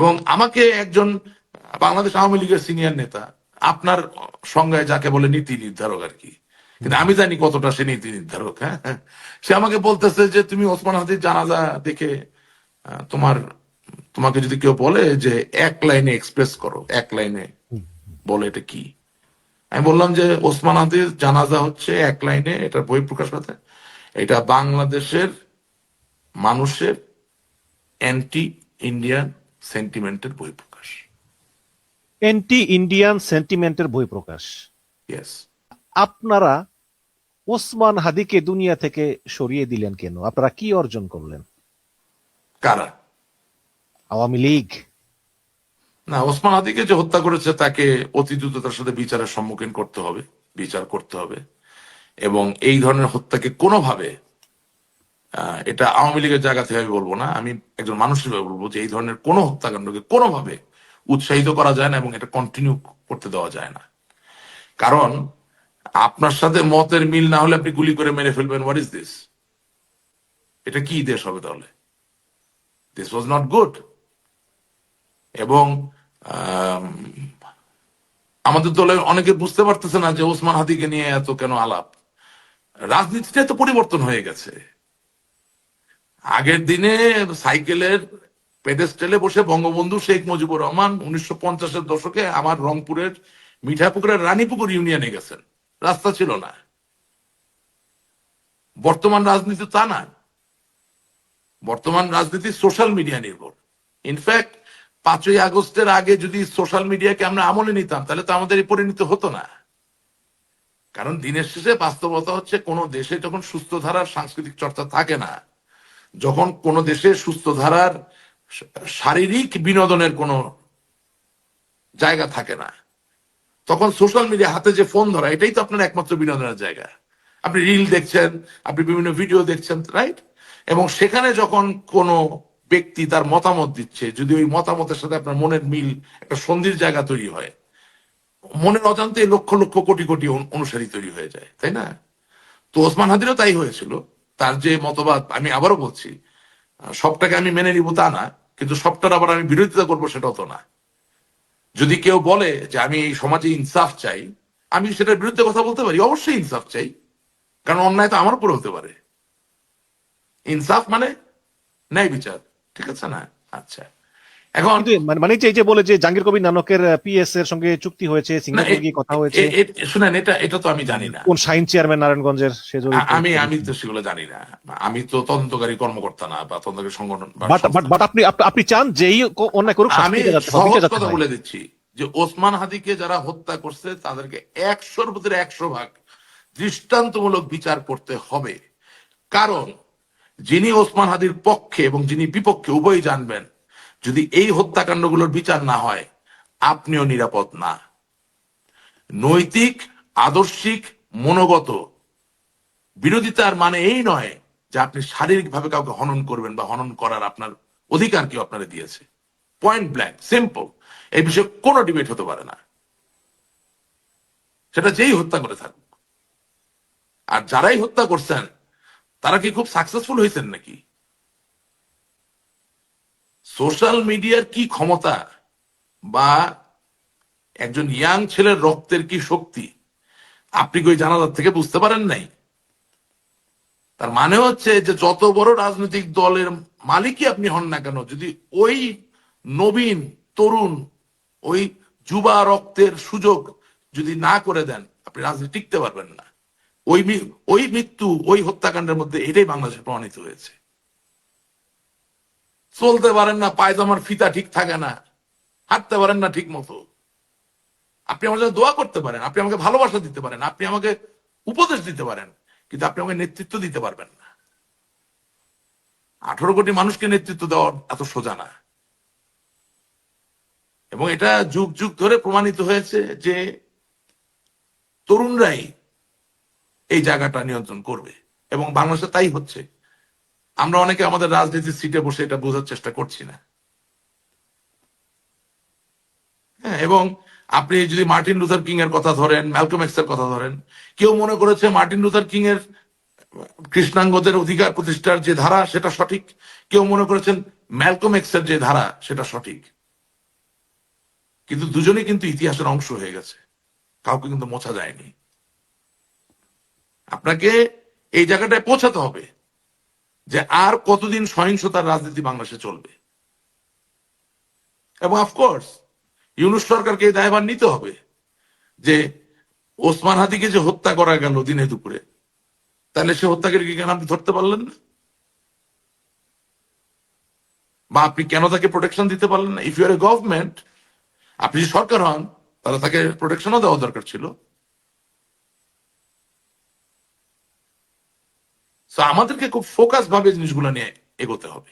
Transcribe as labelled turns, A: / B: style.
A: এবং আমাকে একজন বাংলাদেশ আওয়ামী লীগের সিনিয়র নেতা, আপনার সংজ্ঞায় যাকে বলে নীতি নির্ধারক আর কি, কিন্তু আমি জানি কতটা সে নীতি নির্ধারক, হ্যাঁ, সে আমাকে বলতেছে যে তুমি ওসমান হাদির জানাজা দেখে তোমার তোমাকে যদি কেউ বলে যে এক লাইনে এক্সপ্রেস করো, এক লাইনে বলে এটা কি, আমি বললাম যে ওসমান হাদির জানাজা হচ্ছে এক লাইনে, এটার বই প্রকাশ করতে, এটা বাংলাদেশের মানুষের অ্যান্টি ইন্ডিয়ান সেন্টিমেন্টের বই প্রকাশ।
B: অ্যান্টি ইন্ডিয়ান সেন্টিমেন্টের বই প্রকাশ।
A: ইয়েস।
B: আপনারা ওসমান হাদিকে দুনিয়া থেকে সরিয়ে দিলেন কেন? আপনারা কি অর্জন করলেন?
A: কারা?
B: আওয়ামী লীগ?
A: না, ওসমান হাদিকে যে হত্যা করেছে তাকে অতি দ্রুততার সাথে বিচারের সম্মুখীন করতে হবে, বিচার করতে হবে। এবং এই ধরনের হত্যাকে কোনোভাবে, এটা আওয়ামী লীগের জায়গা থেকে আমি বলবো না, আমি একজন মানুষ হিসেবে বলবো যে এই ধরনের কোনো হত্যাকাণ্ডকে কোনোভাবে উৎসাহিত করা যায় না এবং এটা কন্টিনিউ করতে দেওয়া যায় না। কারণ আপনার সাথে মতের মিল না হলে আপনি গুলি করে মেরে ফেলবেন, হোয়াট ইজ দিস? এটা কি দেশ হবে তাহলে? This was not good. এবং আমাদের দলে অনেকে বুঝতে পারতেছে না যে ওসমান হাদিকে নিয়ে এত কেন আলাপ। রাজনীতিটা তো পরিবর্তন হয়ে গেছে। আগের দিনে সাইকেলের পেডেস্টেলে বসে বঙ্গবন্ধু শেখ মুজিবুর রহমান 1950-এর দশকে আমার রংপুরের মিঠাপুকুরের রানীপুকুর ইউনিয়নে গেছেন, রাস্তা ছিল না। বর্তমান রাজনীতি তা না। বর্তমান রাজনীতি সোশ্যাল মিডিয়া নির্ভর। ইনফ্যাক্ট 5ই আগস্টের আগে যদি সোশ্যাল মিডিয়াকে আমরা আমলে নিতাম তাহলে তো আমাদের এই পরিণতি হতো না। কারণ দিনের শেষে বাস্তবতা হচ্ছে কোন দেশে যখন সুস্থ ধারার সাংস্কৃতিক চর্চা থাকে না, যখন কোন দেশে সুস্থ ধারার শারীরিক বিনোদনের কোনো জায়গা থাকে না, তখন সোশ্যাল মিডিয়া হাতে যে ফোন ধরা, এটাই তো আপনার একমাত্র বিনোদনের জায়গা। আপনি রিল দেখছেন, আপনি বিভিন্ন ভিডিও দেখছেন, রাইট? এবং সেখানে যখন কোনো ব্যক্তি তার মতামত দিচ্ছে, যদি ওই মতামতের সাথে আপনার মনের মিল, একটা সন্ধির জায়গা তৈরি হয়, মনের অজান্তে লক্ষ লক্ষ কোটি কোটি অনুসারী তৈরি হয়ে যায়, তাই না? তো ওসমান হাদিরও তাই হয়েছিল। তার যে মতবাদ, আমি আবারও বলছি, সবটাকে আমি মেনে নিব তা না, কিন্তু সবটার আবার আমি বিরোধিতা করবো সেটাও তো না। যদি কেউ বলে যে আমি এই সমাজে ইনসাফ চাই, আমি সেটার বিরুদ্ধে কথা বলতে পারি, অবশ্যই ইনসাফ চাই, কারণ অন্যায় তো আমার উপরে হতে পারে। ইনসাফ মানে ন্যায় বিচার, ঠিক আছে না? আচ্ছা, এখন
B: মানে এই যে বলে যে জাহাঙ্গীর কবির নানকের পিএস এর সঙ্গে চুক্তি হয়েছে, সিঙ্গাপুর গিয়ে কথা হয়েছে,
A: শুনেন, এটা তো আমি জানি না।
B: কোন শাহিন চেয়ারম্যান নারায়ণগঞ্জের সে জড়িত,
A: আমি তো সেগুলো জানি না। আমি তো তদন্তকারী কর্মকর্তা না, বা তদন্তকারী সংগঠন।
B: বাট আপনি চান যে এই অন্যায় করুক,
A: আমি সহজ কথা বলে দিচ্ছি যে ওসমান হাদিকে যারা হত্যা করছে তাদেরকে 100-র ভিতরে 100 ভাগ দৃষ্টান্তমূলক বিচার করতে হবে। কারণ যিনি ওসমান হাদির পক্ষে এবং যিনি বিপক্ষে উভয়ই জানবেন, যদি এই হত্যাকাণ্ডগুলোর বিচার না হয় আপনিও নিরাপদ না। নৈতিক, আদর্শিক, মনোগত বিরোধিতার মানে এই নয় যে আপনি শারীরিকভাবে কাউকে হনন করবেন বা হনন করার আপনার অধিকার কেউ আপনারা দিয়েছে। Point blank, simple. এই বিষয়ে কোনো ডিবেট হতে পারে না, সেটা যেই হত্যা করে থাকুক। আর যারাই হত্যা করছেন তারা কি খুব সাকসেসফুল হয়েছেন নাকি? সোশ্যাল মিডিয়ার কি ক্ষমতা, বা একজন ইয়াং ছেলের রক্তের কি শক্তি আপনি কি ওই জানাজার থেকে বুঝতে পারেন নাই? তার মানে হচ্ছে যে যত বড় রাজনৈতিক দলের মালিকই আপনি হন না কেন, যদি ওই নবীন তরুণ, ওই যুবা রক্তের সুযোগ যদি না করে দেন, আপনি রাজনীতি টিকতে পারবেন না। ওই মৃত্যু, ওই হত্যাকাণ্ডের মধ্যে এটাই বাংলাদেশে প্রমাণিত হয়েছে। চলতে পারেন না, পায়জামার ফিতা ঠিক থাকে না, হাঁটতে পারেন না ঠিক মতো। আপনি আমার জন্য দোয়া করতে পারেন, আপনি আমাকে ভালোবাসা দিতে পারেন, আপনি আমাকে উপদেশ দিতে পারেন, কিন্তু আপনি আমাকে নেতৃত্ব দিতে পারবেন না। 18 কোটি মানুষকে নেতৃত্ব দেওয়া এত সোজা না। এবং এটা যুগ যুগ ধরে প্রমাণিত হয়েছে যে তরুণরাই এই জায়গাটা নিয়ন্ত্রণ করবে, এবং বাংলাদেশে তাই হচ্ছে। আমরা অনেকে আমাদের রাজনীতির সিটে বসে এটা বোঝার চেষ্টা করছি না। হ্যাঁ, এবং আপনি যদি মার্টিন লুথার কিং এর কথা ধরেন, ম্যালকম এক্স এর কথা ধরেন, কেউ মনে করেছে মার্টিন লুথার কিং এর কৃষ্ণাঙ্গদের অধিকার প্রতিষ্ঠার যে ধারা সেটা সঠিক, কেউ মনে করেছেন ম্যালকম এক্স এর যে ধারা সেটা সঠিক। কিন্তু দুজনেই কিন্তু ইতিহাসের অংশ হয়ে গেছে, কাউকে কিন্তু মোছা যায়নি। আপনাকে এই জায়গাটায় পৌঁছাতে হবে যে আর কতদিন সহিংসতার রাজনীতি বাংলাদেশে চলবে। এবং অফকোর্স ইউনূস সরকারকে এই দায়ভার নিতে হবে যে ওসমান হাদিকে যে হত্যা করা গেল দিনে দুপুরে, তাহলে সে হত্যাকারীকে কেন আপনি ধরতে পারলেন না? বা আপনি কেন তাকে প্রোটেকশন দিতে পারলেন না? If you are a government, আপনি যদি সরকার হন, তাহলে তাকে প্রোটেকশনও দেওয়া দরকার ছিল। তো আমাদেরকে খুব ফোকাস ভাবে জিনিসগুলো নিয়ে এগোতে হবে।